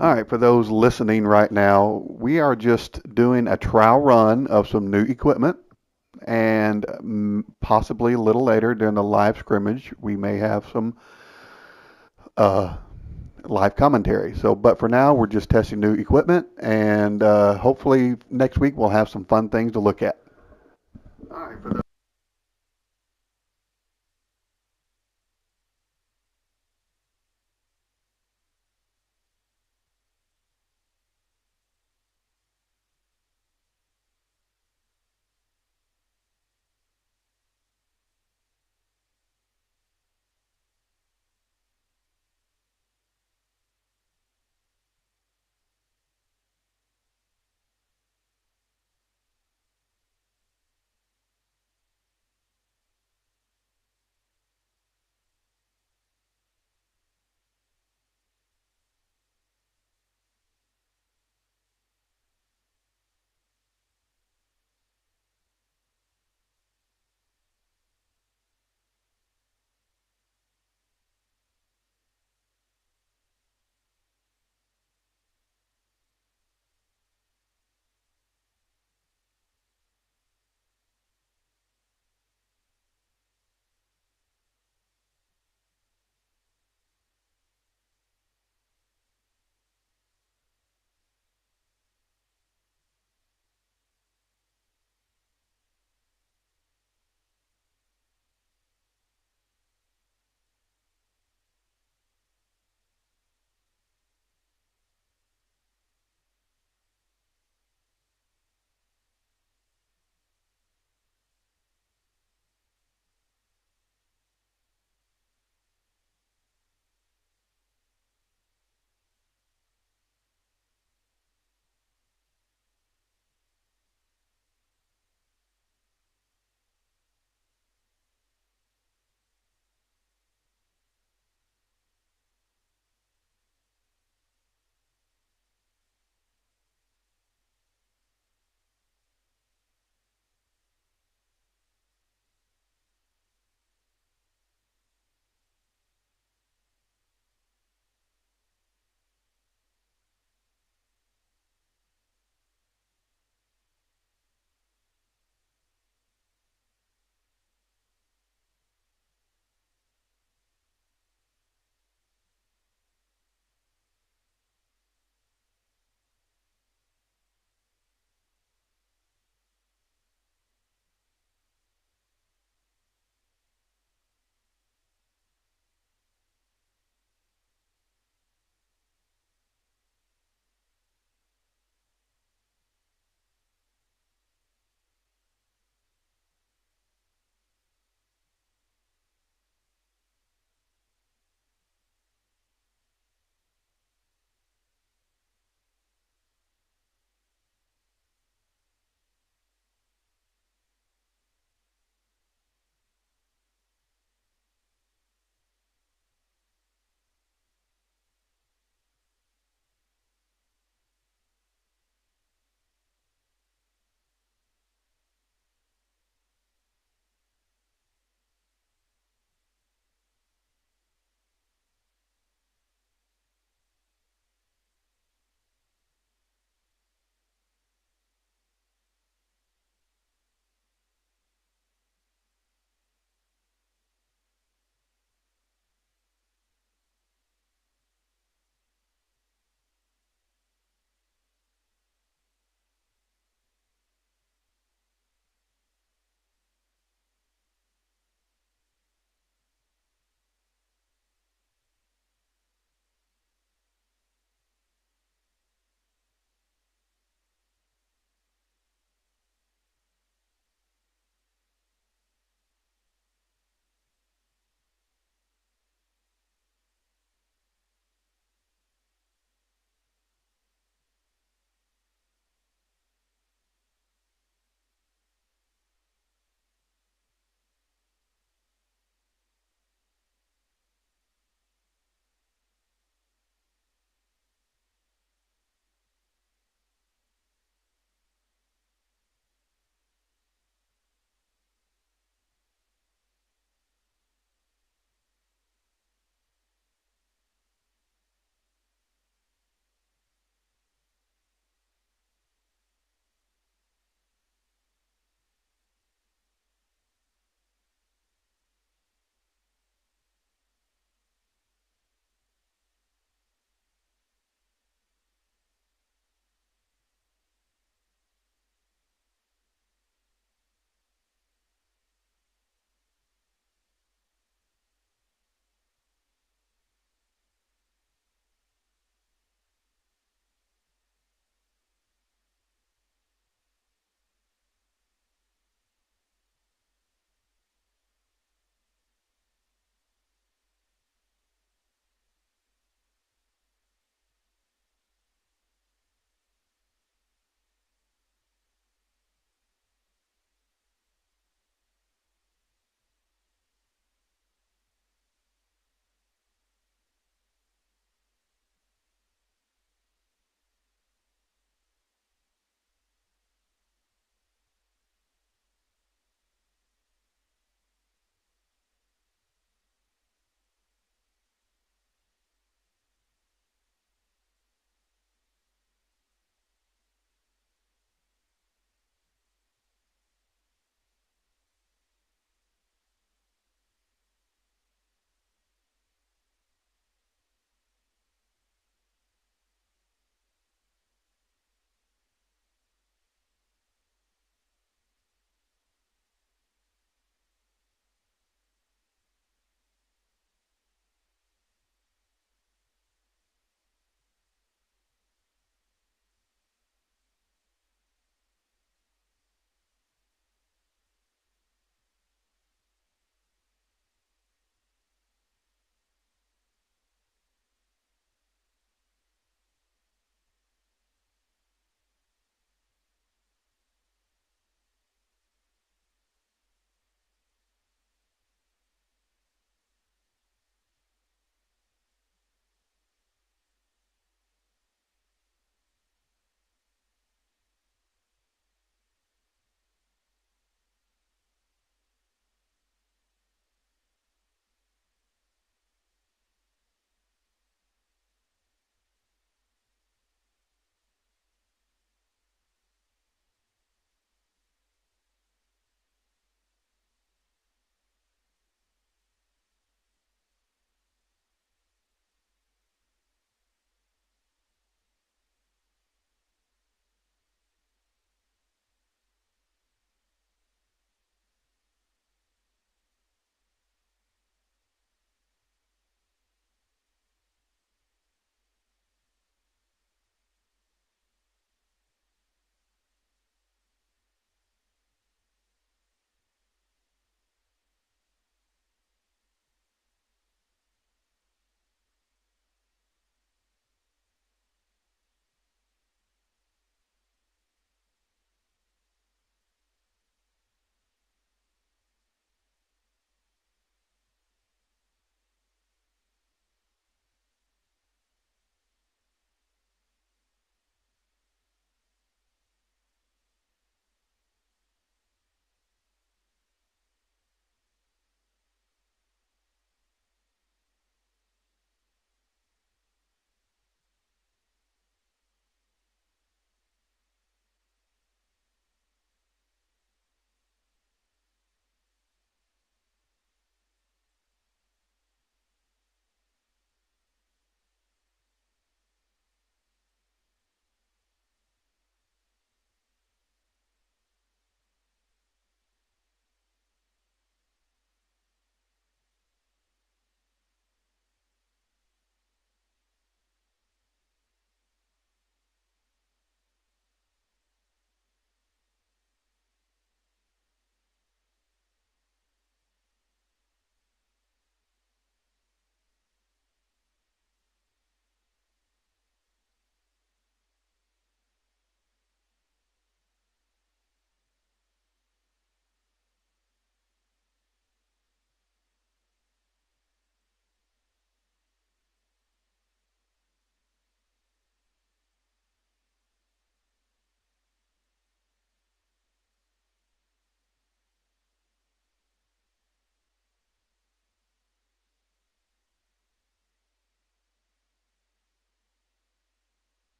All right, for those listening right now, we are just doing a trial run of some new equipment, and possibly a little later during the live scrimmage, we may have some uh, live commentary. So, but for now, we're just testing new equipment, and hopefully next week we'll have some fun things to look at. All right, for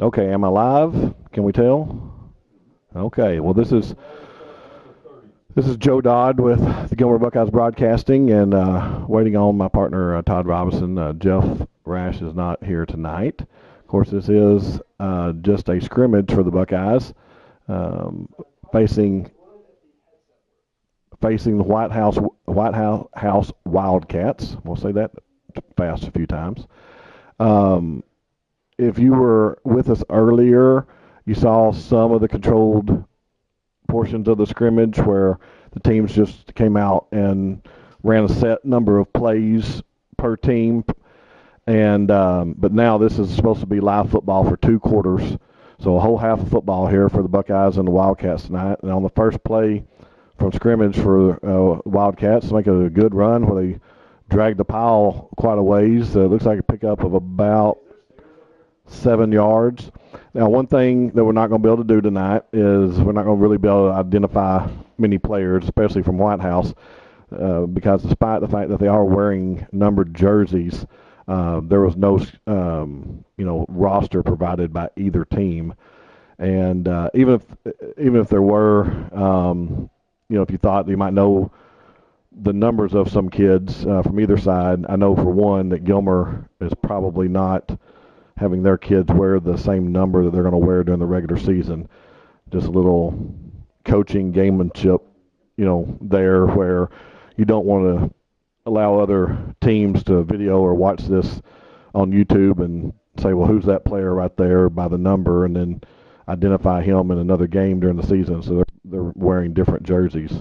Okay, am I live? Can we tell? Okay, well this is Joe Dodd with the Gilmer Buckeyes Broadcasting, and waiting on my partner Todd Robinson. Jeff Rash is not here tonight. Of course, this is just a scrimmage for the Buckeyes, um, facing facing the Whitehouse Wildcats. We'll say that fast a few times. Um, if you were with us earlier, you saw some of the controlled portions of the scrimmage where the teams just came out and ran a set number of plays per team. And but now this is supposed to be live football for 2 quarters, so a whole half of football here for the Buckeyes and the Wildcats tonight. And on the first play from scrimmage for Wildcats, make a good run where they dragged the pile quite a ways. It looks like a pickup of about 7 yards. Now, one thing that we're not going to be able to do tonight is we're not going to really be able to identify many players, especially from Whitehouse, because despite the fact that they are wearing numbered jerseys, there was no, roster provided by either team. And even if there were, if you thought you might know the numbers of some kids from either side, I know for one that Gilmer is probably not having their kids wear the same number that they're going to wear during the regular season. Just a little coaching gamemanship, there where you don't want to allow other teams to video or watch this on YouTube and say, well, who's that player right there by the number, and then identify him in another game during the season. So they're wearing different jerseys.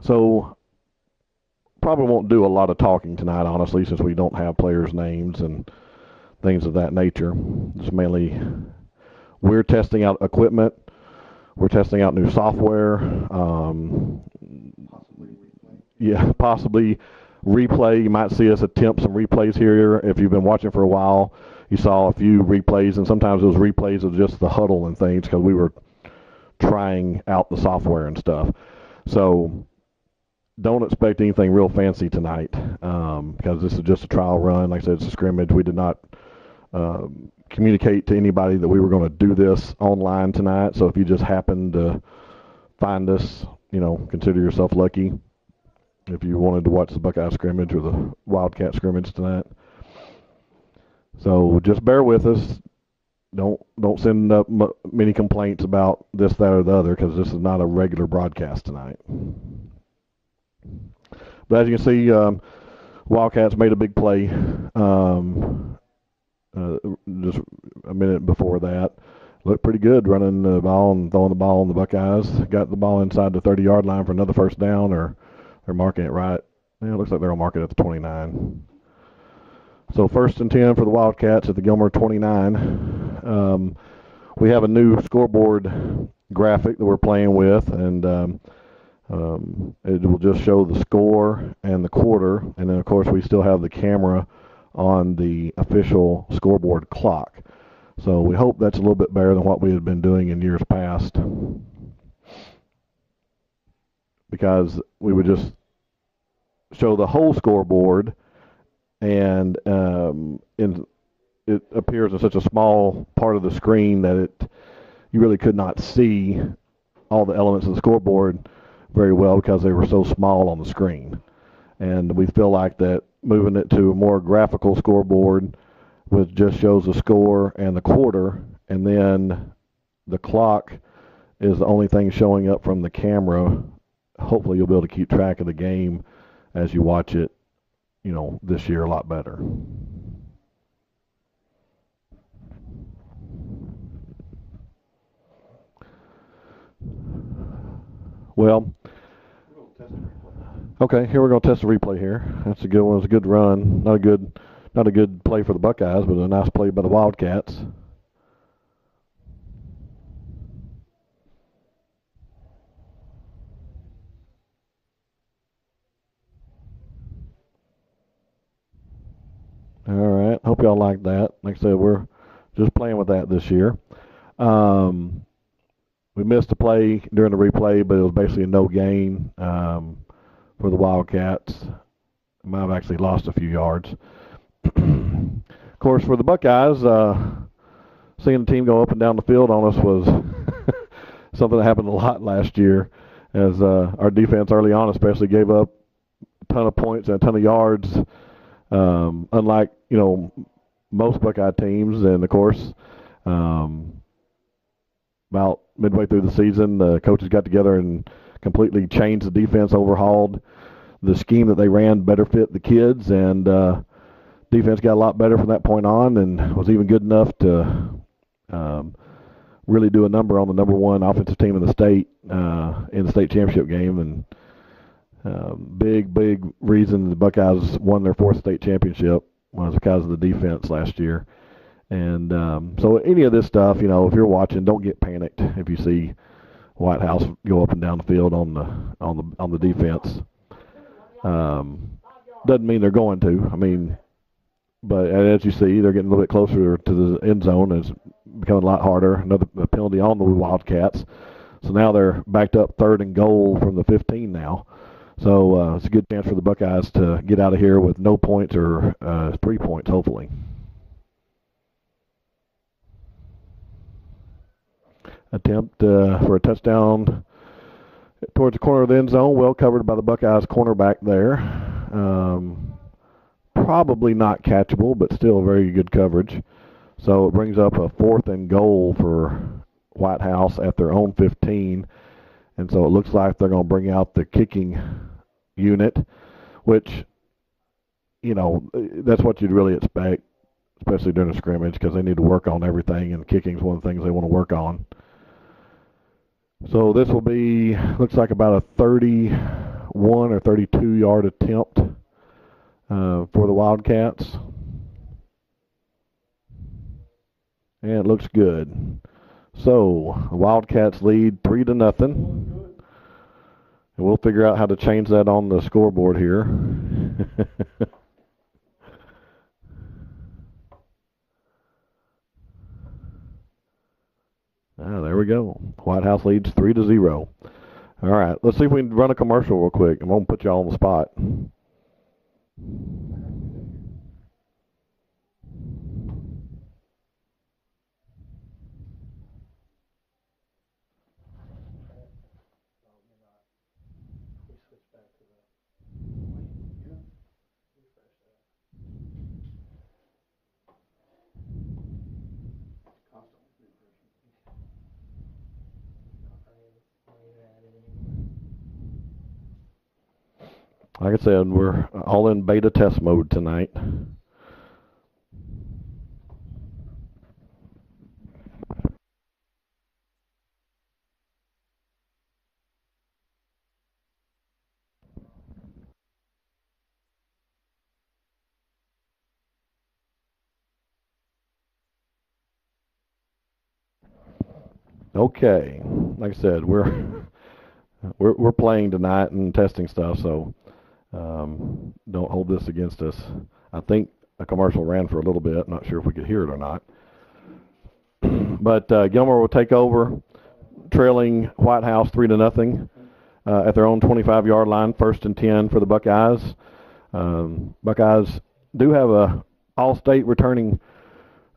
So probably won't do a lot of talking tonight, honestly, since we don't have players' names and things of that nature. Just mainly we're testing out equipment. We're testing out new software. Possibly replay. You might see us attempt some replays here. If you've been watching for a while, you saw a few replays, and sometimes those replays of just the huddle and things because we were trying out the software and stuff. So don't expect anything real fancy tonight because this is just a trial run. Like I said, it's a scrimmage. We did not communicate to anybody that we were going to do this online tonight. So if you just happen to find us, consider yourself lucky if you wanted to watch the Buckeye scrimmage or the Wildcat scrimmage tonight. So just bear with us. Don't send up many complaints about this, that, or the other because this is not a regular broadcast tonight. But as you can see, Wildcats made a big play just a minute before that. Looked pretty good running the ball and throwing the ball on the Buckeyes. Got the ball inside the 30-yard line for another first down, or they're marking it right. Yeah, it looks like they're going to mark it at the 29. So 1st and 10 for the Wildcats at the Gilmer 29. We have a new scoreboard graphic that we're playing with, and it will just show the score and the quarter, and then of course we still have the camera on the official scoreboard clock. So we hope that's a little bit better than what we had been doing in years past, because we would just show the whole scoreboard, and it appears in such a small part of the screen that you really could not see all the elements of the scoreboard very well because they were so small on the screen. And we feel like that moving it to a more graphical scoreboard, which just shows the score and the quarter, and then the clock is the only thing showing up from the camera. Hopefully you'll be able to keep track of the game as you watch it, this year a lot better. Well, okay, here we're going to test the replay here. That's a good one. It's a good run. Not a good play for the Buckeyes, but a nice play by the Wildcats. All right. Hope y'all like that. Like I said, we're just playing with that this year. We missed a play during the replay, but it was basically a no gain for the Wildcats. Might have actually lost a few yards. Of course, for the Buckeyes, seeing the team go up and down the field on us was something that happened a lot last year, as our defense early on especially gave up a ton of points and a ton of yards, unlike, most Buckeye teams. And, of course, about midway through the season, the coaches got together and completely changed the defense, overhauled the scheme that they ran, better fit the kids, and defense got a lot better from that point on and was even good enough to really do a number on the number one offensive team in the state championship game. And big reason the Buckeyes won their fourth state championship was because of the defense last year. And so any of this stuff, if you're watching, don't get panicked if you see Whitehouse go up and down the field on the defense. Doesn't mean they're going to. But as you see, they're getting a little bit closer to the end zone. It's becoming a lot harder. Another penalty on the Wildcats. So now they're backed up 3rd and goal from the 15 now. So it's a good chance for the Buckeyes to get out of here with no points or 3 points, hopefully. Attempt for a touchdown towards the corner of the end zone, well covered by the Buckeyes cornerback there. Probably not catchable, but still very good coverage. So it brings up a 4th and goal for Whitehouse at their own 15. And so it looks like they're going to bring out the kicking unit, which, that's what you'd really expect, especially during a scrimmage, because they need to work on everything, and kicking is one of the things they want to work on. So this will be, looks like about a 31 or 32-yard attempt for the Wildcats. And it looks good. So the Wildcats lead 3-0. And we'll figure out how to change that on the scoreboard here. There we go. Whitehouse leads 3-0. All right, let's see if we can run a commercial real quick. I'm going to put y'all on the spot. Like I said, we're all in beta test mode tonight. Okay, like I said, we're playing tonight and testing stuff, so don't hold this against us. I think a commercial ran for a little bit. Not sure if we could hear it or not. But Gilmer will take over, trailing Whitehouse 3-0 at their own 25-yard line, 1st and 10 for the Buckeyes. Buckeyes do have a all-state returning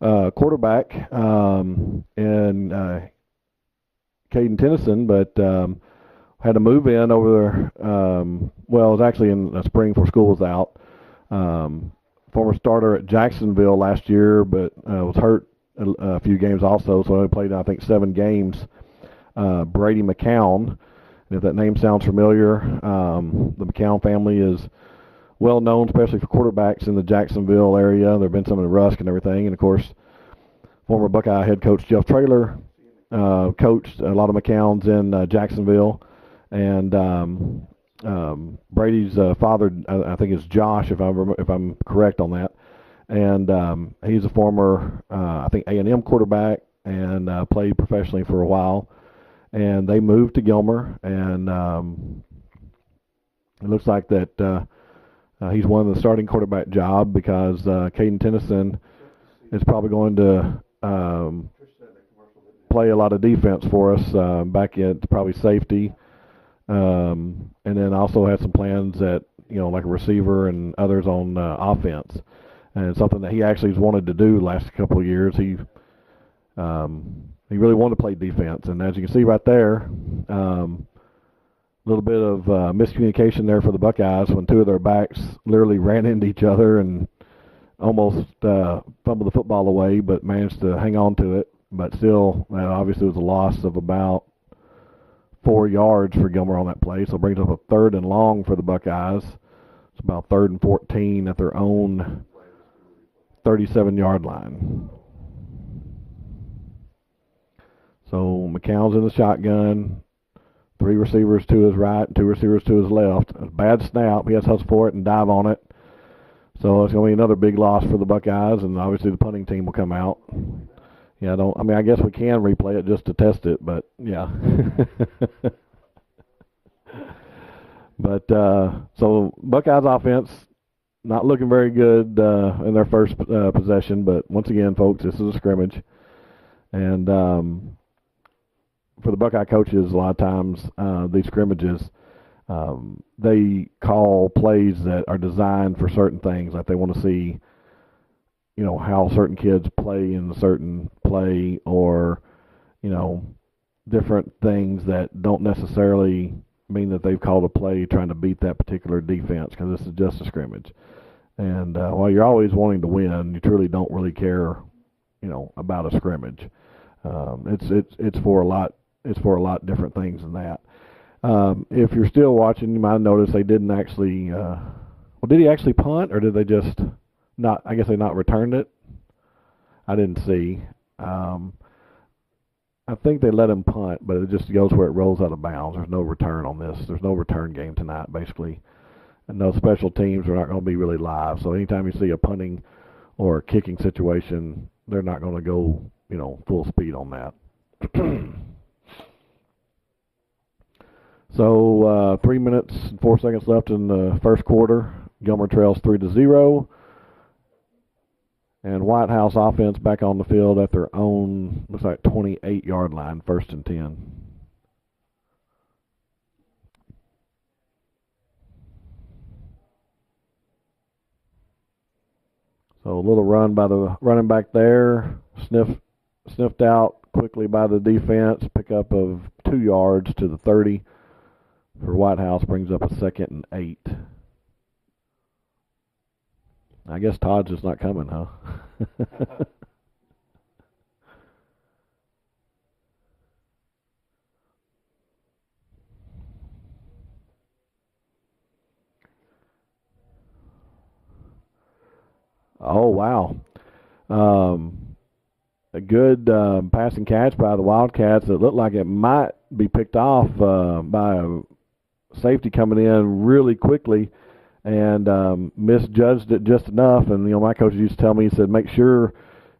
quarterback in Caden Tennyson, but had to move in over there. Well, it was actually in the spring before school was out. Former starter at Jacksonville last year, but was hurt a few games also, so he played, I think, 7 games. Brady McCown, and if that name sounds familiar, the McCown family is well known, especially for quarterbacks in the Jacksonville area. There have been some in Rusk and everything, and of course, former Buckeye head coach Jeff Traylor coached a lot of McCowns in Jacksonville. And Brady's father, I think, is Josh, if I'm correct on that. And he's a former, I think, A&M quarterback and played professionally for a while. And they moved to Gilmer, and it looks like that he's won the starting quarterback job because Caden Tennyson is probably going to play a lot of defense for us back at probably safety. And then also had some plans at, like a receiver and others on offense. and something that he actually has wanted to do the last couple of years. He really wanted to play defense, and as you can see right there, a little bit of miscommunication there for the Buckeyes when two of their backs literally ran into each other and almost fumbled the football away, but managed to hang on to it. But still, that obviously was a loss of about 4 yards for Gilmer on that play, so it brings up a 3rd and long for the Buckeyes. It's about 3rd and 14 at their own 37-yard line. So McCown's in the shotgun, 3 receivers to his right, 2 receivers to his left. A bad snap. He has to hustle for it and dive on it. So it's going to be another big loss for the Buckeyes, and obviously the punting team will come out. Yeah, I guess we can replay it just to test it, but yeah. But so Buckeyes offense not looking very good in their first possession, but once again, folks, this is a scrimmage, and for the Buckeye coaches, a lot of times these scrimmages, they call plays that are designed for certain things, like they want to see, how certain kids play in a certain play, or, different things that don't necessarily mean that they've called a play trying to beat that particular defense, because this is just a scrimmage. And while you're always wanting to win, you truly don't really care, about a scrimmage. It's for a lot. It's for a lot different things than that. If you're still watching, you might notice they didn't actually. Did he actually punt, or did they just not? I guess they not returned it. I didn't see. I think they let him punt, but it just goes where it rolls out of bounds. There's no return on this. There's no return game tonight, basically. And no special teams are not going to be really live. So anytime you see a punting or a kicking situation, they're not going to go, full speed on that. So 3 minutes and 4 seconds left in the first quarter. Gilmer trails 3-0. And Whitehouse offense back on the field at their own, looks like 28-yard line, 1st and 10. So a little run by the running back there, sniffed out quickly by the defense, pickup of 2 yards to the 30 for Whitehouse, brings up a 2nd and 8. I guess Todd's just not coming, huh? Oh, wow. A good passing catch by the Wildcats. It looked like it might be picked off by a safety coming in really quickly, and misjudged it just enough. And my coach used to tell me, he said, make sure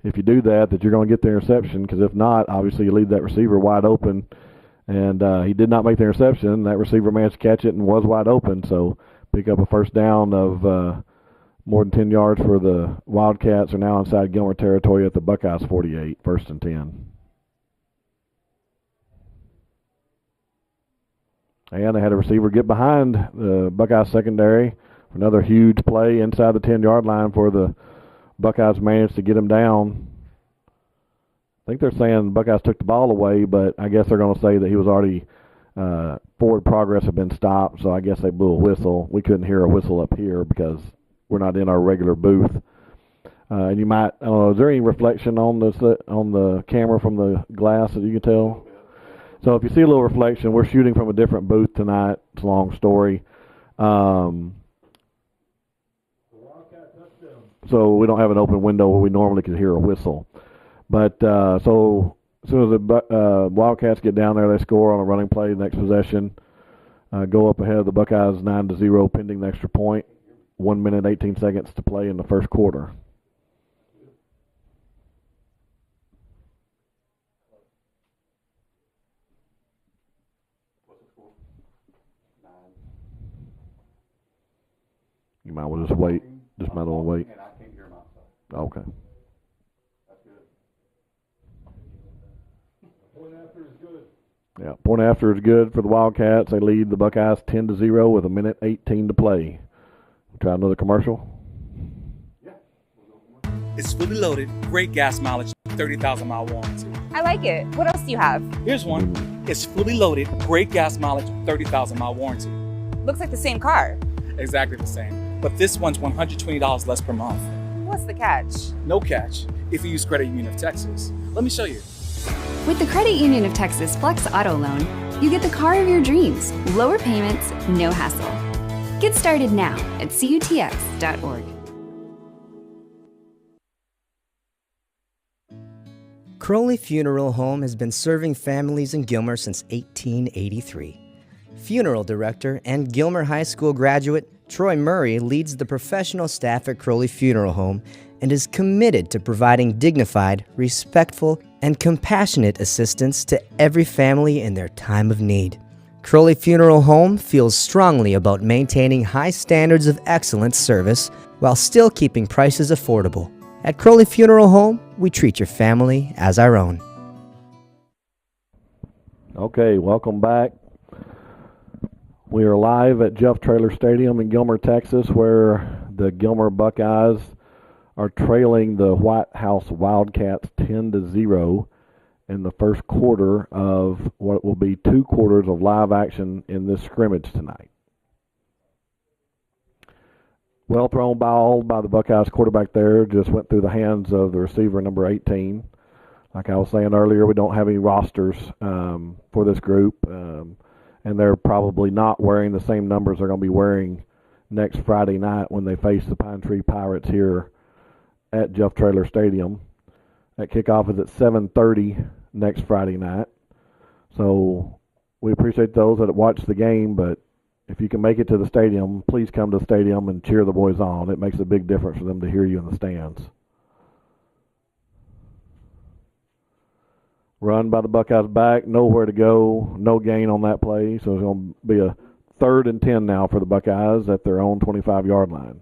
if you do that you're going to get the interception, because if not, obviously you leave that receiver wide open. And he did not make the interception. That receiver managed to catch it and was wide open, so pick up a first down of more than 10 yards for the Wildcats. Are now inside Gilmer territory at the Buckeyes 48, 1st and 10. And they had a receiver get behind the Buckeyes secondary for another huge play inside the 10-yard line for the Buckeyes. Managed to get him down. I think they're saying the Buckeyes took the ball away, but I guess they're going to say that he was already forward progress had been stopped, so I guess they blew a whistle. We couldn't hear a whistle up here because we're not in our regular booth. And you might, I don't know, is there any reflection on the camera from the glass that you can tell? So if you see a little reflection, we're shooting from a different booth tonight. It's a long story. So we don't have an open window where we normally can hear a whistle. But so as soon as the Wildcats get down there, they score on a running play next possession. Go up ahead of the Buckeyes 9-0 pending the extra point. 1 minute, 18 seconds to play in the first quarter. You might well just wait. Just might well wait. Okay. Yeah, point after is good for the Wildcats. They lead the Buckeyes 10-0 with 1 minute 18 to play. Try another commercial. Yeah, we'll It's fully loaded, great gas mileage, 30,000-mile warranty. I like it. What else do you have? Here's one. It's fully loaded, great gas mileage, 30,000-mile warranty. Looks like the same car. Exactly the same. But this one's $120 less per month. What's the catch? No catch if you use Credit Union of Texas. Let me show you. With the Credit Union of Texas Flex Auto Loan, you get the car of your dreams. Lower payments, no hassle. Get started now at cutx.org. Crowley Funeral Home has been serving families in Gilmer since 1883. Funeral director and Gilmer High School graduate Troy Murray leads the professional staff at Crowley Funeral Home and is committed to providing dignified, respectful, and compassionate assistance to every family in their time of need. Crowley Funeral Home feels strongly about maintaining high standards of excellent service while still keeping prices affordable. At Crowley Funeral Home, we treat your family as our own. Okay, welcome back. We are live at Jeff Traylor Stadium in Gilmer, Texas, where the Gilmer Buckeyes are trailing the Whitehouse Wildcats 10-0 in the first quarter of what will be 2 quarters of live action in this scrimmage tonight. Well thrown ball by the Buckeyes quarterback there, just went through the hands of the receiver number 18. Like I was saying earlier, we don't have any rosters for this group, and they're probably not wearing the same numbers they're going to be wearing next Friday night when they face the Pine Tree Pirates here at Jeff Traylor Stadium. That kickoff is at 7:30 next Friday night. So we appreciate those that watch the game, but if you can make it to the stadium, please come to the stadium and cheer the boys on. It makes a big difference for them to hear you in the stands. Run by the Buckeyes back, nowhere to go, no gain on that play. So it's going to be a 3rd and 10 now for the Buckeyes at their own 25-yard line.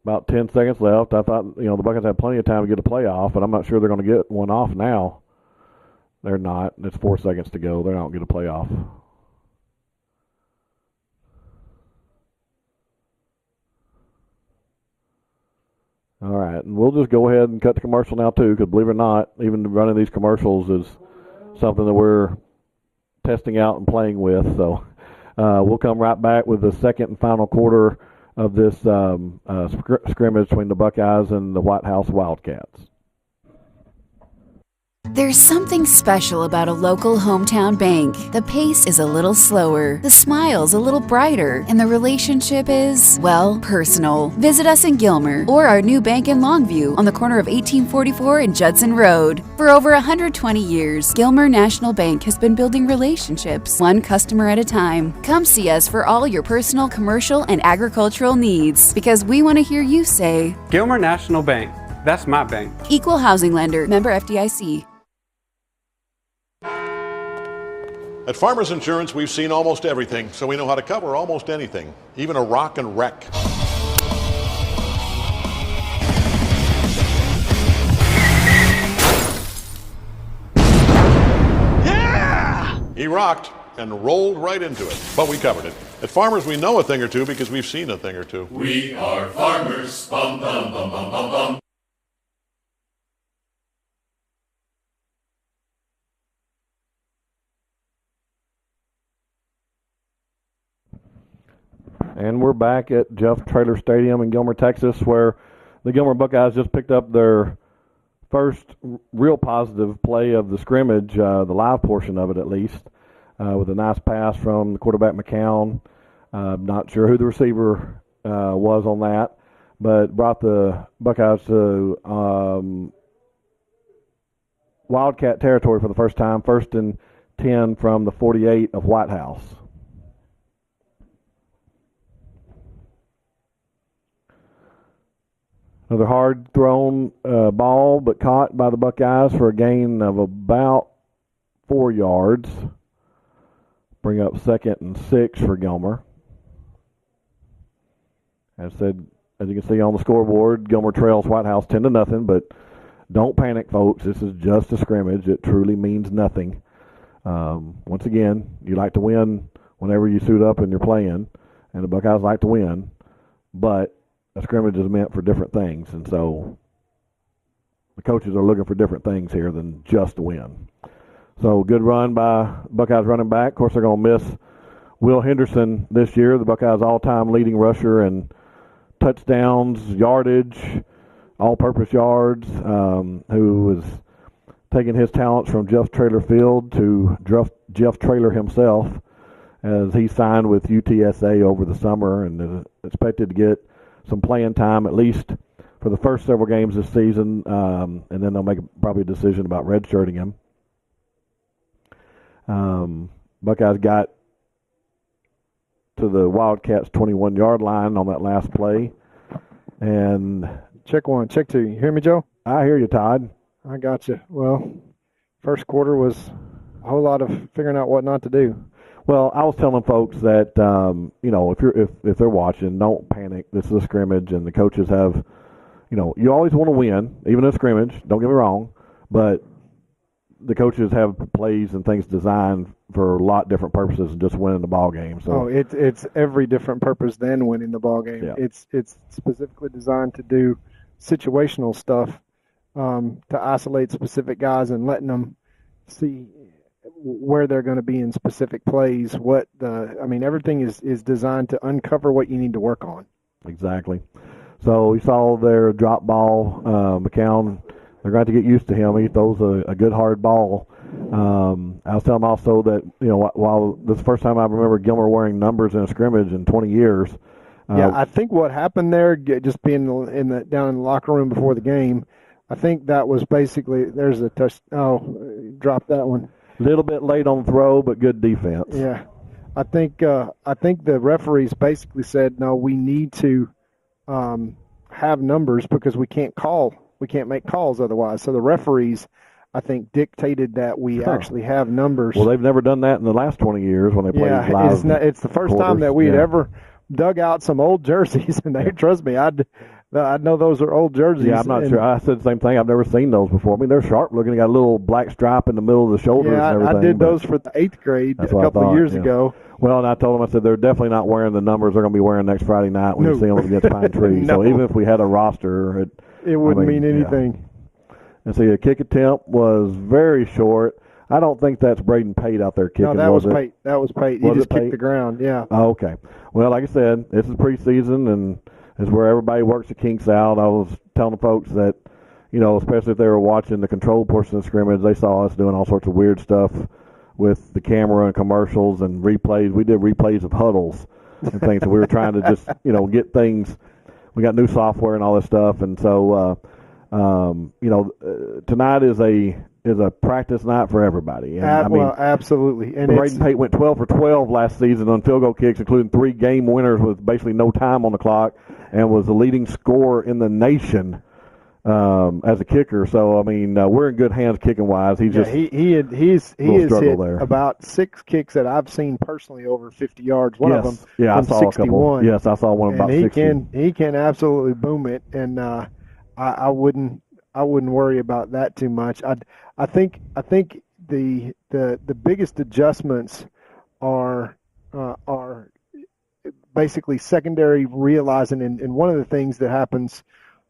About 10 seconds left. I thought, the Buckeyes had plenty of time to get a play off, but I'm not sure they're going to get one off now. They're not. It's 4 seconds to go. They're not going to get a play off. All right, and we'll just go ahead and cut the commercial now, too, because believe it or not, even running these commercials is something that we're testing out and playing with. So we'll come right back with the second and final quarter of this scrimmage between the Buckeyes and the Whitehouse Wildcats. There's something special about a local hometown bank. The pace is a little slower, the smile's a little brighter, and the relationship is, well, personal. Visit us in Gilmer or our new bank in Longview on the corner of 1844 and Judson Road. For over 120 years, Gilmer National Bank has been building relationships, one customer at a time. Come see us for all your personal, commercial, and agricultural needs, because we want to hear you say, Gilmer National Bank. That's my bank. Equal housing lender, member FDIC. At Farmers Insurance, we've seen almost everything, so we know how to cover almost anything, even a rock and wreck. Yeah! He rocked and rolled right into it, but we covered it. At Farmers, we know a thing or two because we've seen a thing or two. We are farmers. Bum, bum, bum, bum, bum, bum. And we're back at Jeff Traylor Stadium in Gilmer, Texas, where the Gilmer Buckeyes just picked up their first real positive play of the scrimmage, the live portion of it at least, with a nice pass from the quarterback McCown. Not sure who the receiver was on that, but brought the Buckeyes to Wildcat territory for the first time, 1st and 10 from the 48 of Whitehouse. Another hard thrown ball, but caught by the Buckeyes for a gain of about 4 yards. Bring up 2nd and 6 for Gilmer. As said, as you can see on the scoreboard, Gilmer trails Whitehouse 10-0, but don't panic, folks. This is just a scrimmage. It truly means nothing. Once again, you like to win whenever you suit up and you're playing, and the Buckeyes like to win, but a scrimmage is meant for different things, and so the coaches are looking for different things here than just to win. So good run by Buckeyes running back. Of course, they're going to miss Will Henderson this year, the Buckeyes' all-time leading rusher and touchdowns, yardage, all-purpose yards, who was taking his talents from Jeff Traylor Field to Jeff Traylor himself, as he signed with UTSA over the summer and is expected to get some playing time at least for the first several games this season, and then they'll make probably a decision about redshirting him. Buckeyes got to the Wildcats' 21-yard line on that last play. And check one, check two. You hear me, Joe? I hear you, Todd. I got you. Well, first quarter was a whole lot of figuring out what not to do. Well, I was telling folks that if they're watching, don't panic. This is a scrimmage, and the coaches have, you always want to win, even in a scrimmage. Don't get me wrong, but the coaches have plays and things designed for a lot different purposes than just winning the ball game. So it's every different purpose than winning the ball game. Yeah. It's specifically designed to do situational stuff, to isolate specific guys and letting them see where they're going to be in specific plays. Everything is designed to uncover what you need to work on. Exactly. So we saw their drop ball. McCown, they're going to get used to him. He throws a good hard ball. I was telling him also that, while this is the first time I remember Gilmer wearing numbers in a scrimmage in 20 years. I think what happened there, just being down in the locker room before the game, I think that was basically, there's a touch. Oh, dropped that one. A little bit late on the throw, but good defense. Yeah. I think the referees basically said, no, we need to have numbers because we can't make calls otherwise. So the referees, I think, dictated that we actually have numbers. Well, they've never done that in the last 20 years when they played live. It's the first time that we'd ever dug out some old jerseys, and trust me, I know those are old jerseys. Yeah, I'm not sure. I said the same thing. I've never seen those before. I mean, they're sharp looking. They got a little black stripe in the middle of the shoulders and everything. I did those for the 8th grade a couple of years ago. Well, and I told them, I said, they're definitely not wearing the numbers they're going to be wearing next Friday night when you see them against Pine Tree. No. So even if we had a roster, it wouldn't mean anything. Yeah. And see, the kick attempt was very short. I don't think that's Braden Pate out there kicking. No, that was Pate. That was Pate. He just kicked the ground, yeah. Oh, okay. Well, like I said, this is preseason, and it's where everybody works the kinks out. I was telling the folks that, especially if they were watching the control portion of the scrimmage, they saw us doing all sorts of weird stuff with the camera and commercials and replays. We did replays of huddles and things. So we were trying to just, get things. We got new software and all this stuff, and so, tonight is a practice night for everybody. And, absolutely. And Braden Pate went 12 for 12 last season on field goal kicks, including 3 game winners with basically no time on the clock, and was the leading scorer in the nation as a kicker. So we're in good hands kicking wise. He's has hit there. About 6 kicks that I've seen personally over 50 yards. One of them I saw 61. A couple. Yes, I saw one about 60. He can absolutely boom it, and I wouldn't worry about that too much. I think the biggest adjustments are basically secondary realizing, and one of the things that happens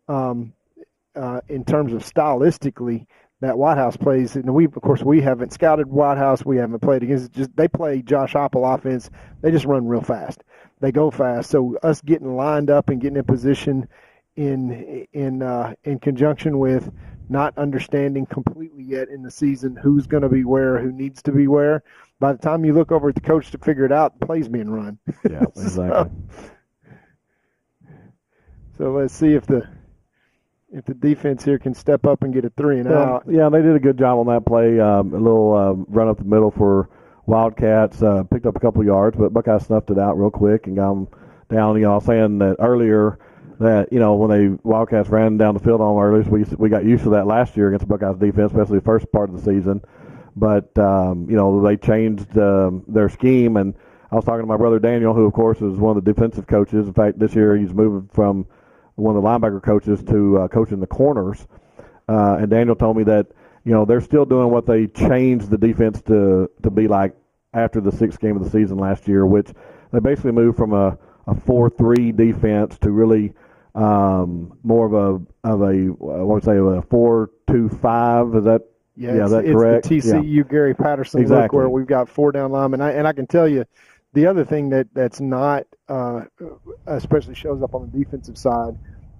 in terms of stylistically that Whitehouse plays, and we haven't scouted Whitehouse, we haven't played against. They play Josh Heupel offense. They just run real fast. They go fast. So us getting lined up and getting in position in conjunction with not understanding completely yet in the season who's going to be where, who needs to be where. By the time you look over at the coach to figure it out, the play's being run. Yeah, exactly. So let's see if the defense here can step up and get a 3 and out. Yeah, they did a good job on that play. A little run up the middle for Wildcats, picked up a couple of yards, but Buckeyes snuffed it out real quick and got them down. I was saying that earlier that, when they Wildcats ran down the field on them earlier, we got used to that last year against the Buckeyes defense, especially the first part of the season. But, they changed their scheme, and I was talking to my brother Daniel, who, of course, is one of the defensive coaches. In fact, this year he's moving from one of the linebacker coaches to coaching the corners, and Daniel told me that they're still doing what they changed the defense to be like after the sixth game of the season last year, which they basically moved from a 4-3 defense to really more of a what would say a 4-2-5. Is that is that correct? It's the TCU Gary Patterson look where we've got 4 down linemen, and I can tell you the other thing that's not especially shows up on the defensive side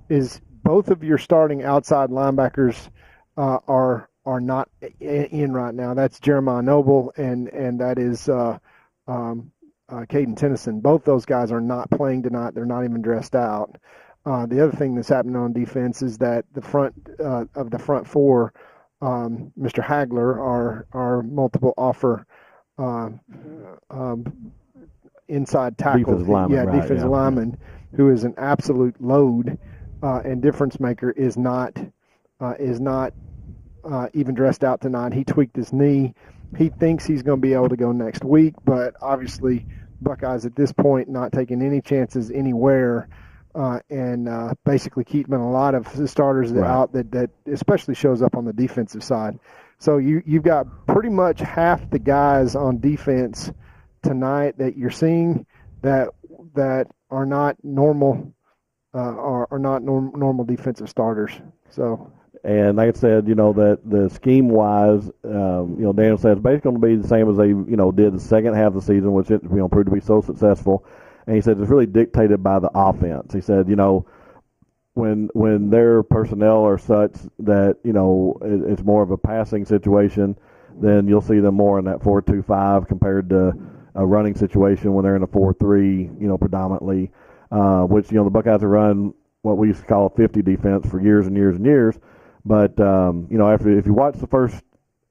is both of your starting outside linebackers are not in right now. That's Jeremiah Noble and that is Caden Tennyson. Both those guys are not playing tonight. They're not even dressed out. The other thing that's happening on defense is that the front of the front four, Mr. Hagler, our multiple offer inside tackle, defensive lineman, who is an absolute load and difference maker, is not even dressed out tonight. He tweaked his knee. He thinks he's going to be able to go next week, but obviously Buckeyes at this point not taking any chances anywhere, and basically keeping a lot of the starters out that especially shows up on the defensive side. So you've got pretty much half the guys on defense tonight that you're seeing that are not normal normal defensive starters. So. And like I said, that the scheme-wise, Daniel says it's basically going to be the same as they, did the second half of the season, which it proved to be so successful. And he said it's really dictated by the offense. He said, when their personnel are such that, it's more of a passing situation, then you'll see them more in that 4-2-5 compared to a running situation when they're in a 4-3, predominantly, which, the Buckeyes have run what we used to call a 50 defense for years and years and years. But, if you watch the first,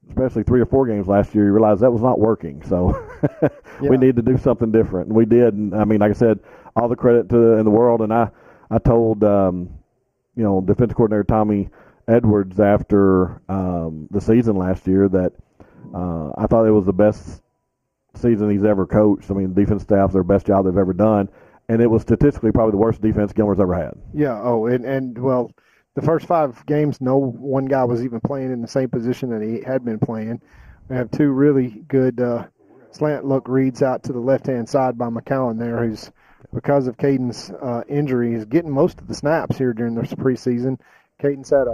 especially 3 or 4 games last year, you realize that was not working. So we need to do something different. And we did. And, like I said, all the credit in the world. And I told, defensive coordinator Tommy Edwards after the season last year that I thought it was the best season he's ever coached. The defense staff, their best job they've ever done. And it was statistically probably the worst defense Gilmer's ever had. Yeah. Oh, and well, the first 5 games, no one guy was even playing in the same position that he had been playing. We have 2 really good slant look reads out to the left-hand side by McCowan there, who's, because of Caden's injury, is getting most of the snaps here during this preseason. Caden's had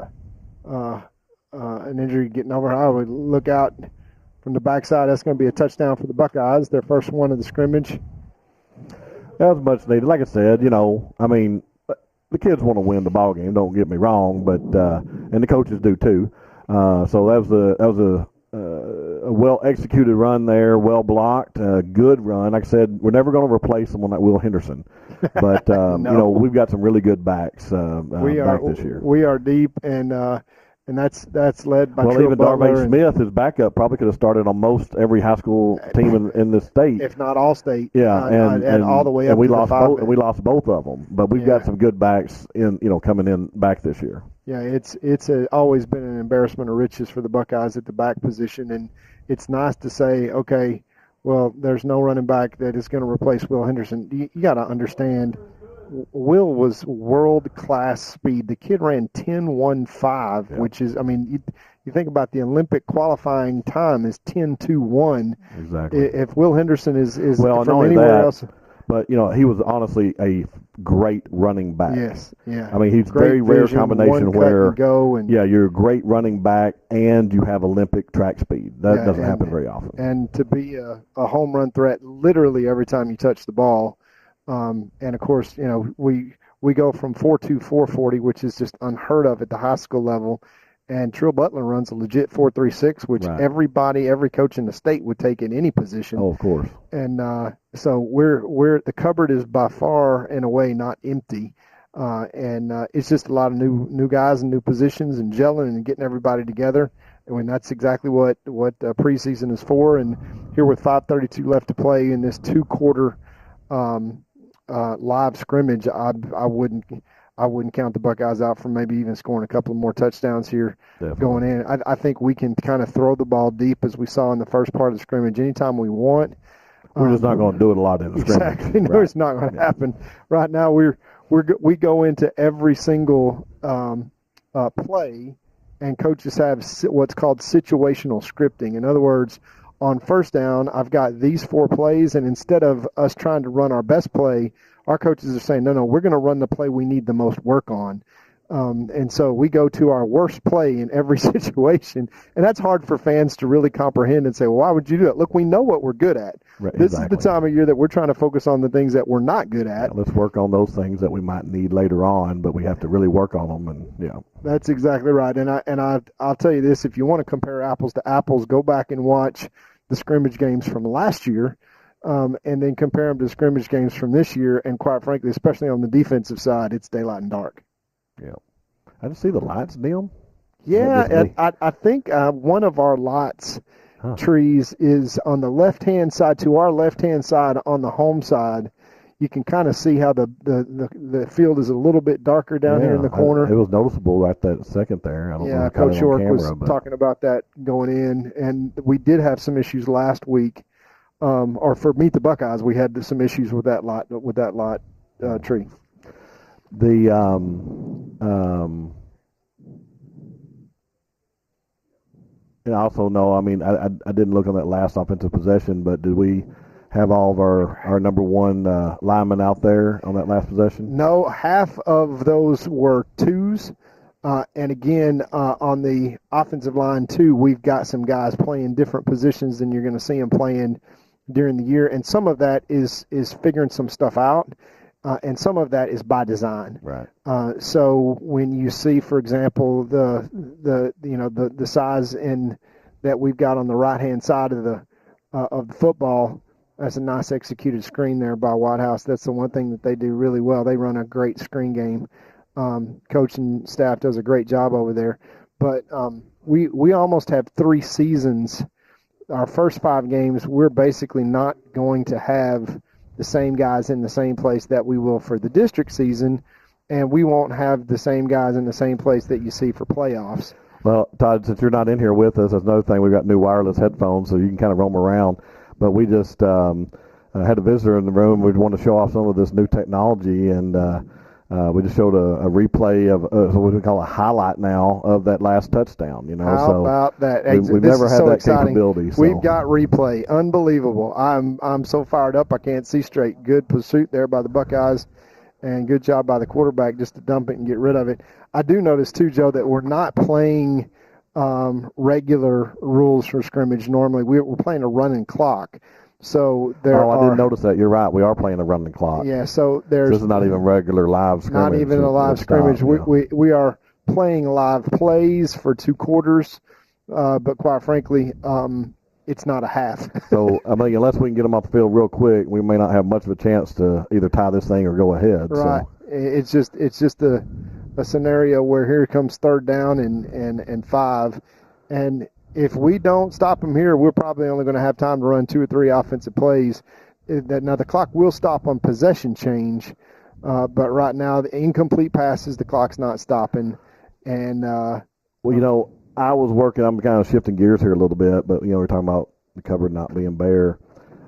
an injury getting over. I would look out from the backside. That's going to be a touchdown for the Buckeyes, their first one of the scrimmage. That was much needed. Like I said, the kids want to win the ball game. Don't get me wrong, but and the coaches do too. So that was a well executed run there, well blocked, good run. Like I said, we're never going to replace someone like Will Henderson, but no. We've got some really good backs back this year. We are deep, and that's led by even Butler Darvay Smith, his backup, probably could have started on most every high school team in the state, if not all state. Yeah, and all the way up. And we lost both of them, but we've got some good backs coming in back this year. Yeah, it's always been an embarrassment of riches for the Buckeyes at the back position, and it's nice to say, okay, well, there's no running back that is going to replace Will Henderson. You got to understand, Will was world-class speed. The kid ran 10.15, which is, you think about the Olympic qualifying time is 10.21. Exactly. If Will Henderson is well, from anywhere else. But, he was honestly a great running back. Yes, yeah. He's great very rare vision, combination where you're a great running back and you have Olympic track speed. That doesn't happen very often. And to be a home run threat literally every time you touch the ball. And of course, we go from 4.2, 4.40, which is just unheard of at the high school level. And Trill Butler runs a legit 4.36, which every coach in the state would take in any position. Oh, of course. And so we're the cupboard is by far in a way not empty. And it's just a lot of new guys and new positions and gelling and getting everybody together. And that's exactly what preseason is for. And here with 5:32 left to play in this 2-quarter live scrimmage, I wouldn't count the Buckeyes out from maybe even scoring a couple of more touchdowns here. Definitely. Going in. I think we can kind of throw the ball deep as we saw in the first part of the scrimmage anytime we want. We're just not going to do it a lot in the scrimmage. Exactly. No, it's not going to happen. Right now we're we go into every single play, and coaches have what's called situational scripting. In other words, on first down, I've got these 4 plays, and instead of us trying to run our best play, our coaches are saying, no, we're going to run the play we need the most work on. And so we go to our worst play in every situation, and that's hard for fans to really comprehend and say, well, why would you do it? Look, we know what we're good at. Right, this exactly. is the time of year that we're trying to focus on the things that we're not good at. Yeah, let's work on those things that we might need later on, but we have to really work on them. And yeah, that's exactly right. And I'll tell you this: if you want to compare apples to apples, go back and watch the scrimmage games from last year, and then compare them to scrimmage games from this year. And quite frankly, especially on the defensive side, it's daylight and dark. Yeah. I didn't see the lights dim. Yeah, I think one of our lights trees is on the left-hand side. To our left-hand side on the home side, you can kind of see how the field is a little bit darker down here in the corner. It was noticeable right that second there. I don't know if Coach York was but talking about that going in, and we did have some issues last week. Or for Meet the Buckeyes, we had some issues with that lot tree. And I also know, I mean, I didn't look on that last offensive possession, but did we have all of our number one linemen out there on that last possession? No, half of those were twos. And again, on the offensive line, too, we've got some guys playing different positions than you're going to see them playing during the year. And some of that is figuring some stuff out. And some of that is by design. Right. So when you see, for example, the size that we've got on the right hand side of the football, that's a nice executed screen there by Whitehouse. That's the one thing that they do really well. They run a great screen game. Coach and staff does a great job over there. But we almost have 3 seasons. Our first 5 games, we're basically not going to have the same guys in the same place that we will for the district season, and we won't have the same guys in the same place that you see for playoffs. Well, Todd, since you're not in here with us, that's another thing. We've got new wireless headphones, so you can kind of roam around. But we just had a visitor in the room. We want to show off some of this new technology, and we just showed a replay of what we call a highlight now of that last touchdown. How about that? We've never had that capability. So. We've got replay, unbelievable. I'm so fired up I can't see straight. Good pursuit there by the Buckeyes, and good job by the quarterback just to dump it and get rid of it. I do notice too, Joe, that we're not playing regular rules for scrimmage. Normally, we're playing a running clock. So I didn't notice that. You're right. We are playing a running clock. Yeah. So this is not even regular live scrimmage. Not even a live scrimmage. We are playing live plays for 2 quarters, but quite frankly, it's not a half. So I mean, unless we can get them off the field real quick, we may not have much of a chance to either tie this thing or go ahead. Right. So. It's just a scenario where here comes 3rd down and 5, and if we don't stop them here, we're probably only going to have time to run 2 or 3 offensive plays. Now, the clock will stop on possession change, but right now, the incomplete passes, the clock's not stopping. And I was working. I'm kind of shifting gears here a little bit, but we're talking about the cupboard not being bare.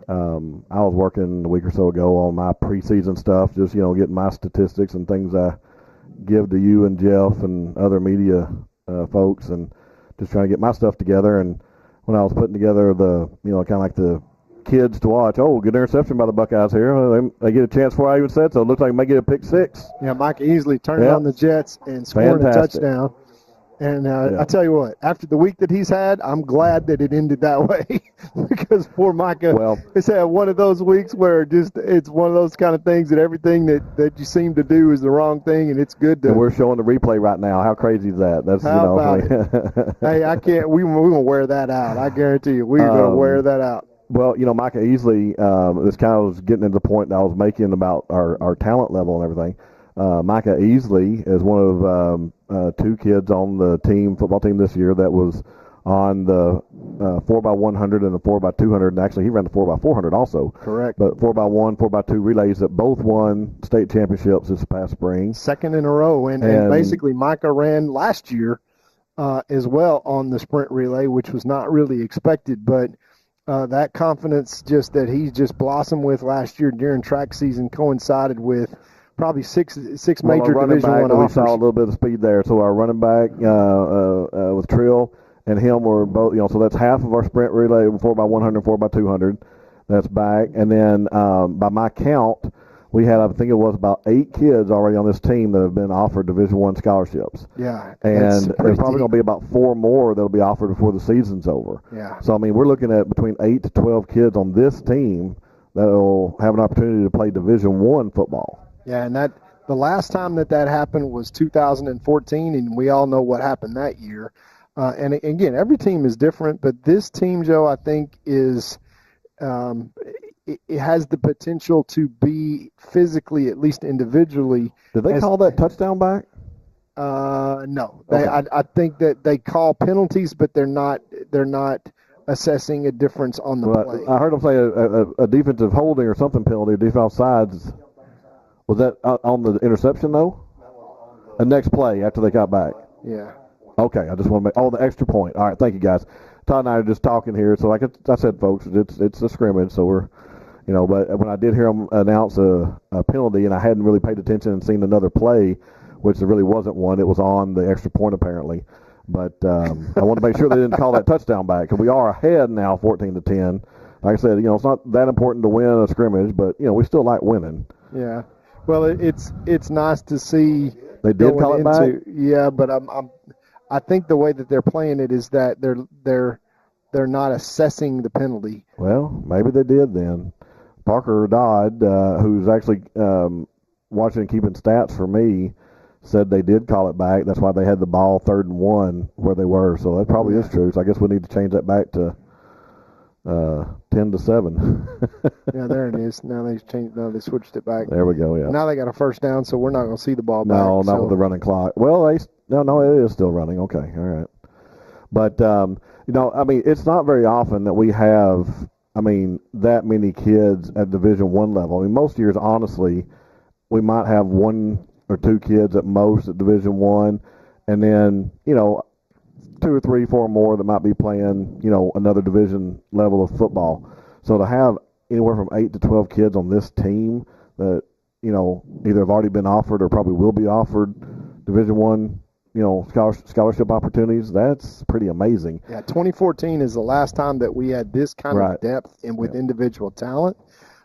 I was working a week or so ago on my preseason stuff, just getting my statistics and things I give to you and Jeff and other media folks, and just trying to get my stuff together. And when I was putting together the, kind of like the kids to watch, good interception by the Buckeyes here. They get a chance before I even said so. It looks like they may get a pick 6. Yeah, Mike easily turned on the Jets and scored a touchdown. And I tell you what, after the week that he's had, I'm glad that it ended that way because poor Micah has had one of those weeks where it's one of those kind of things that everything that you seem to do is the wrong thing, and it's good to. And we're showing the replay right now. How crazy is that? That's how about it? Hey, I can't. We're gonna wear that out. I guarantee you, we're gonna wear that out. Well, Micah Easley, this kind of was getting into the point that I was making about our talent level and everything. Micah Easley is one of 2 kids on the football team this year that was on the 4x100 and the 4x200, and actually he ran the 4x400 also. Correct. But 4x1, 4x2 relays that both won state championships this past spring. 2nd in a row, and basically Micah ran last year as well on the sprint relay, which was not really expected, but that confidence that he just blossomed with last year during track season coincided with probably six Well, major our running Division back, I we offers. saw a little bit of speed there. So our running back with Trill and him were both, so that's half of our sprint relay, 4x100, 4x200. That's back. And then by my count, we had, I think it was about 8 kids already on this team that have been offered Division I scholarships. Yeah. And there's probably going to be about 4 more that will be offered before the season's over. Yeah. So, I mean, we're looking at between 8 to 12 kids on this team that will have an opportunity to play Division I football. Yeah, and the last time that happened was 2014, and we all know what happened that year. And again, every team is different, but this team, Joe, I think is it has the potential to be physically, at least individually. Did they call that touchdown back? No. Okay. I think that they call penalties, but they're not assessing a difference on the play. I heard them say a defensive holding or something penalty, defensive sides. Was that on the interception, though? The next play after they got back. Yeah. Okay, I just want to make the extra point. All right, thank you, guys. Todd and I are just talking here, so like I said, folks, it's a scrimmage, so we're, but when I did hear them announce a penalty, and I hadn't really paid attention and seen another play, which there really wasn't one, it was on the extra point apparently. But I want to make sure they didn't call that touchdown back, because we are ahead now, 14-10. Like I said, it's not that important to win a scrimmage, but we still like winning. Yeah. Well, it's nice to see. They did call it back. Yeah, but I think the way that they're playing it is that they're not assessing the penalty. Well, maybe they did then. Parker Dodd, who's actually watching and keeping stats for me, said they did call it back. That's why they had the ball 3rd and 1 where they were. So that probably is true. So I guess we need to change that back to 10-7. Yeah, there it is. Now they switched it back. There we go. Yeah. Now they got a first down, so we're not going to see the ball back. No, not with the running clock. Well, no, it is still running. Okay, all right. But I mean, it's not very often that we have, that many kids at Division I level. I mean, most years, honestly, we might have 1 or 2 kids at most at Division I, and then 2 or 3, 4 more that might be playing, another division level of football. So to have anywhere from 8 to 12 kids on this team that, either have already been offered or probably will be offered Division I, scholarship opportunities, that's pretty amazing. Yeah, 2014 is the last time that we had this kind of depth and with individual talent.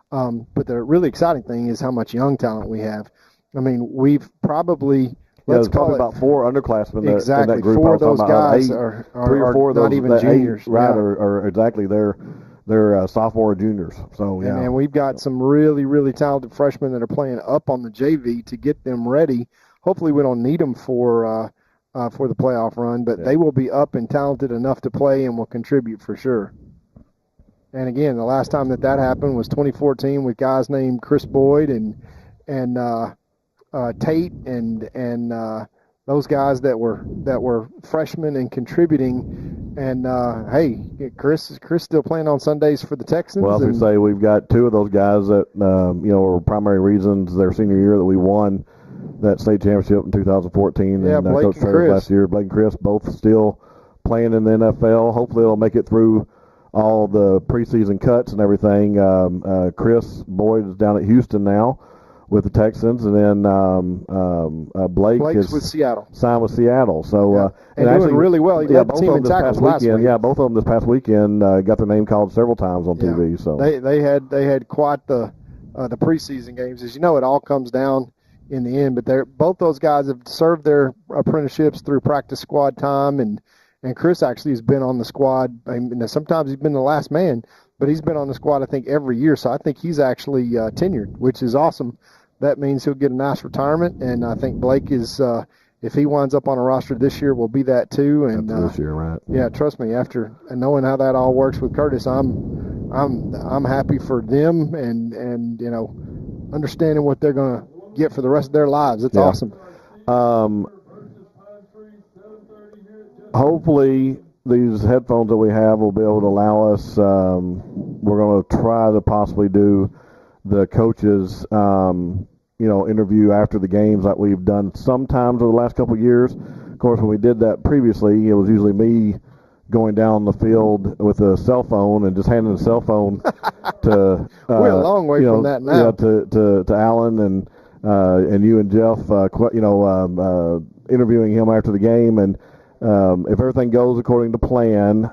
But the really exciting thing is how much young talent we have. I mean, we've probably... Let's call it about 4 underclassmen in that group. 4 of those guys 3 are or 4 of not those, even juniors. 8, right, or exactly. They're sophomore or juniors. So, yeah. And we've got some really, really talented freshmen that are playing up on the JV to get them ready. Hopefully we don't need them for the playoff run, but they will be up and talented enough to play and will contribute for sure. And, again, the last time that happened was 2014 with guys named Chris Boyd and Tate and those guys that were freshmen and contributing. And hey, Chris still playing on Sundays for the Texans. Well, as we say, we've got 2 of those guys that were primary reasons their senior year that we won that state championship in 2014. Yeah, and Blake Coach and Travis Chris last year. Blake and Chris both still playing in the NFL. Hopefully, they'll make it through all the preseason cuts and everything. Chris Boyd is down at Houston now with the Texans, and then Blake's with Seattle. Signed with Seattle. So and doing actually, really well. He led the team in tackles last week. Yeah, both of them this past weekend got their name called several times on TV. So they had quite the preseason games. As you know, it all comes down in the end. But both those guys have served their apprenticeships through practice squad time, and Chris actually has been on the squad. Sometimes he's been the last man, but he's been on the squad I think every year. So I think he's actually tenured, which is awesome. That means he'll get a nice retirement, and I think Blake is, if he winds up on a roster this year, will be that too. And this year, right? Yeah, trust me. After knowing how that all works with Curtis, I'm happy for them, and understanding what they're going to get for the rest of their lives. It's awesome. Hopefully, these headphones that we have will be able to allow us. We're going to try to possibly do the coaches, interview after the games like we've done sometimes over the last couple of years. Of course, when we did that previously, it was usually me going down the field with a cell phone and just handing the cell phone to. We're a long way from that now. Yeah, to Alan and you and Jeff, interviewing him after the game. And if everything goes according to plan,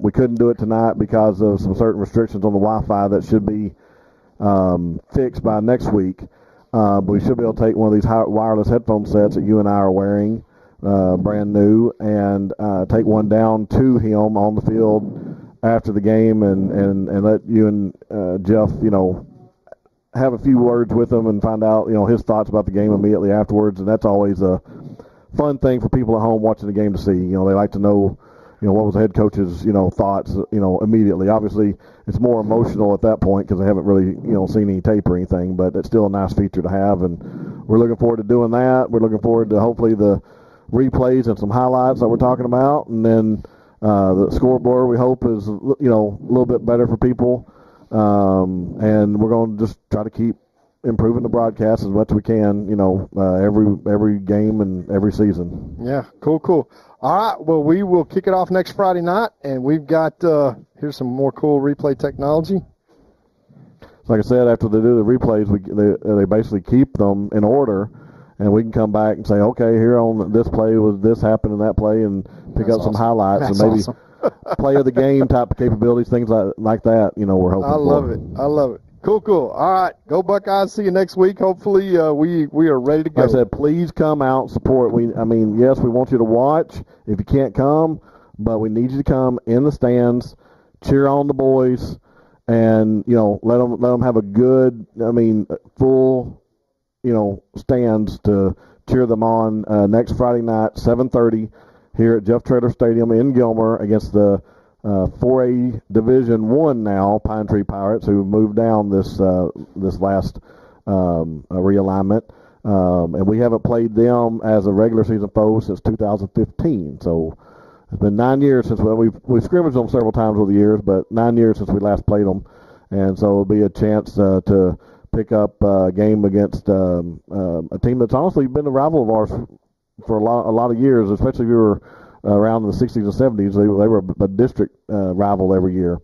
we couldn't do it tonight because of some certain restrictions on the Wi-Fi that should be fixed by next week. But we should be able to take one of these wireless headphone sets that you and I are wearing, brand new, and take one down to him on the field after the game, and let you and Jeff, have a few words with him and find out, his thoughts about the game immediately afterwards. And that's always a fun thing for people at home watching the game to see. They like to know, what was the head coach's, thoughts, immediately. Obviously, it's more emotional at that point because they haven't really, seen any tape or anything, but it's still a nice feature to have, and we're looking forward to doing that. We're looking forward to hopefully the replays and some highlights that we're talking about, and then the scoreboard we hope is, a little bit better for people, and we're going to just try to keep improving the broadcast as much as we can, every game and every season. Yeah, cool. All right, well, we will kick it off next Friday night, and we've got here's some more cool replay technology. Like I said, after they do the replays, they basically keep them in order, and we can come back and say, okay, here on this play was this happened in that play, and pick up some highlights. That's and maybe awesome. play of the game type of capabilities, things like that. We're hoping. I love it. Cool. All right, go Buckeyes. See you next week. Hopefully, we are ready to go. Like I said, please come out and support. Yes, we want you to watch. If you can't come, but we need you to come in the stands, cheer on the boys, and let them have a good, full, stands to cheer them on next Friday night, 7:30, here at Jeff Trader Stadium in Gilmer against the 4A Division I now Pine Tree Pirates, who moved down this last realignment, and we haven't played them as a regular season foe since 2015. So it's been 9 years since we've scrimmaged them several times over the years, but 9 years since we last played them, and so it'll be a chance to pick up a game against a team that's honestly been a rival of ours for a lot of years, especially if you were around in the 60s and 70s. They were a district rival every year.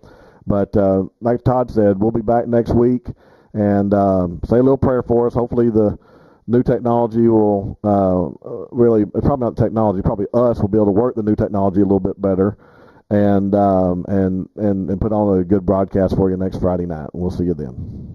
But like Todd said, we'll be back next week, and say a little prayer for us. Hopefully the new technology will really, probably not technology, probably us will be able to work the new technology a little bit better, and put on a good broadcast for you next Friday night. We'll see you then.